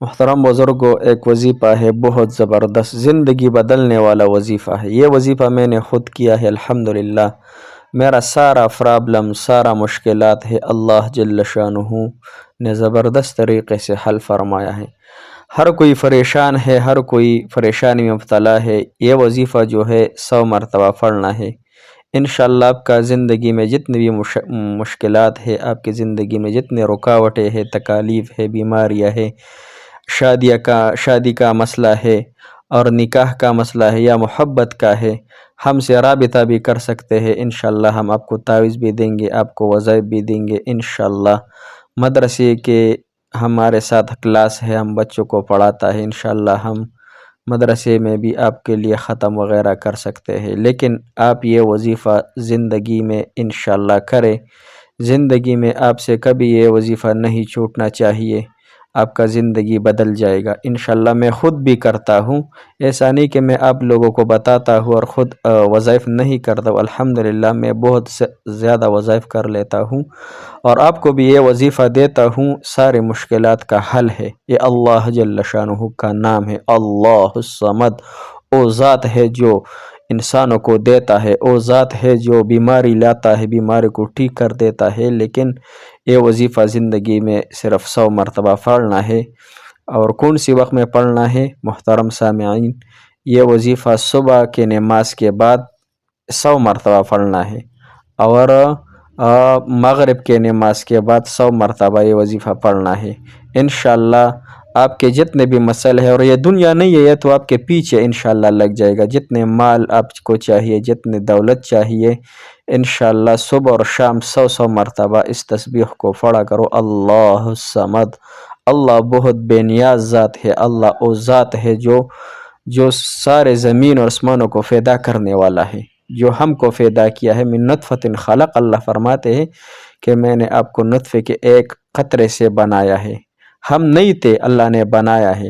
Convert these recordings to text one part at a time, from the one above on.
محترم بزرگوں، ایک وظیفہ ہے بہت زبردست، زندگی بدلنے والا وظیفہ ہے۔ یہ وظیفہ میں نے خود کیا ہے الحمدللہ۔ میرا سارا پرابلم، سارا مشکلات ہے اللہ جل شانہ نے زبردست طریقے سے حل فرمایا ہے۔ ہر کوئی پریشان ہے، ہر کوئی پریشانی میں مبتلا ہے، یہ وظیفہ جو ہے 100 مرتبہ پڑھنا ہے۔ انشاءاللہ آپ کا زندگی میں جتنی بھی مشکلات ہے، آپ کی زندگی میں جتنے رکاوٹیں ہیں، تکالیف ہے، بیماریاں ہے، شادی کا مسئلہ ہے اور نکاح کا مسئلہ ہے یا محبت کا ہے، ہم سے رابطہ بھی کر سکتے ہیں۔ انشاءاللہ ہم آپ کو تعویذ بھی دیں گے، آپ کو وظائف بھی دیں گے انشاءاللہ۔ مدرسے کے ہمارے ساتھ کلاس ہے، ہم بچوں کو پڑھاتا ہے، انشاءاللہ ہم مدرسے میں بھی آپ کے لیے ختم وغیرہ کر سکتے ہیں۔ لیکن آپ یہ وظیفہ زندگی میں انشاءاللہ کریں، زندگی میں آپ سے کبھی یہ وظیفہ نہیں چھوٹنا چاہیے، آپ کا زندگی بدل جائے گا انشاءاللہ۔ میں خود بھی کرتا ہوں، ایسا نہیں کہ میں آپ لوگوں کو بتاتا ہوں اور خود وظائف نہیں کرتا ہوں، الحمدللہ میں بہت زیادہ وظائف کر لیتا ہوں اور آپ کو بھی یہ وظیفہ دیتا ہوں۔ سارے مشکلات کا حل ہے، یہ اللہ جل شانہ کا نام ہے، اللہ الصمد۔ وہ ذات ہے جو انسانوں کو دیتا ہے، وہ ذات ہے جو بیماری لاتا ہے، بیماری کو ٹھیک کر دیتا ہے۔ لیکن یہ وظیفہ زندگی میں صرف 100 مرتبہ پڑھنا ہے۔ اور کون سی وقت میں پڑھنا ہے محترم سامعین؟ یہ وظیفہ صبح کے نماز کے بعد 100 مرتبہ پڑھنا ہے اور مغرب کے نماز کے بعد 100 مرتبہ یہ وظیفہ پڑھنا ہے انشاءاللہ۔ آپ کے جتنے بھی مسائل ہے، اور یہ دنیا نہیں ہے، یہ تو آپ کے پیچھے انشاءاللہ لگ جائے گا، جتنے مال آپ کو چاہیے، جتنے دولت چاہیے، انشاءاللہ صبح اور شام 100 مرتبہ اس تسبیح کو پڑھا کرو، اللہ الصمد۔ اللہ بہت بے نیاز ذات ہے، اللہ وہ ذات ہے جو سارے زمین اور آسمانوں کو پیدا کرنے والا ہے، جو ہم کو پیدا کیا ہے، من نطفۃ خلق، اللہ فرماتے ہیں کہ میں نے آپ کو نطفے کے ایک قطرے سے بنایا ہے، ہم نہیں تھے، اللہ نے بنایا ہے۔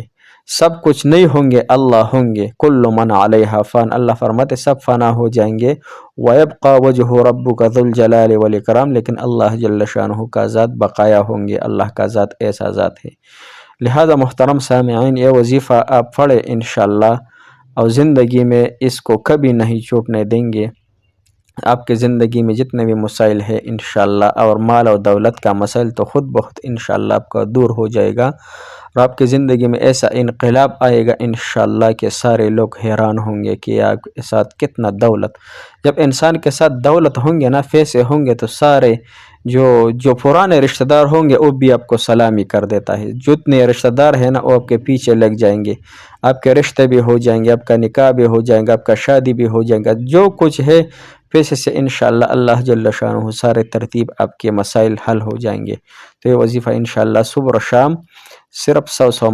سب کچھ نہیں ہوں گے، اللہ ہوں گے، کل من علیہا فان، اللہ فرماتے سب فنا ہو جائیں گے، وَيَبْقَى وَجْهُ رَبُّكَ ذُو الْجَلَالِ وَالْإِكْرَامِ، لیکن اللہ جل شانہ کا ذات بقایا ہوں گے، اللہ کا ذات ایسا ذات ہے۔ لہذا محترم سامعین، یہ وظیفہ آپ پڑھیں انشاءاللہ اور زندگی میں اس کو کبھی نہیں چھوٹنے دیں گے۔ آپ کے زندگی میں جتنے بھی مسائل ہے انشاءاللہ، اور مال و دولت کا مسائل تو خود بخود انشاءاللہ آپ کا دور ہو جائے گا، اور آپ کی زندگی میں ایسا انقلاب آئے گا انشاءاللہ کہ سارے لوگ حیران ہوں گے کہ آپ کے ساتھ کتنا دولت۔ جب انسان کے ساتھ دولت ہوں گے نا، پیسے ہوں گے، تو سارے جو پرانے رشتہ دار ہوں گے وہ بھی آپ کو سلامی کر دیتا ہے، جتنے رشتہ دار ہیں نا وہ آپ کے پیچھے لگ جائیں گے، آپ کے رشتے بھی ہو جائیں گے، آپ کا نکاح بھی ہو جائے گا، آپ کا شادی بھی ہو جائے گا، جو کچھ ہے پیسے سے انشاءاللہ اللہ جل شانہ سارے ترتیب آپ کے مسائل حل ہو جائیں گے۔ تو یہ وظیفہ انشاءاللہ صبح و شام صرف 100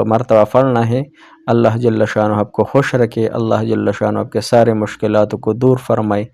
مرتبہ پڑھنا ہے۔ اللہ جل شانہ آپ کو خوش رکھے، اللہ جل شانہ آپ کے سارے مشکلات کو دور فرمائے۔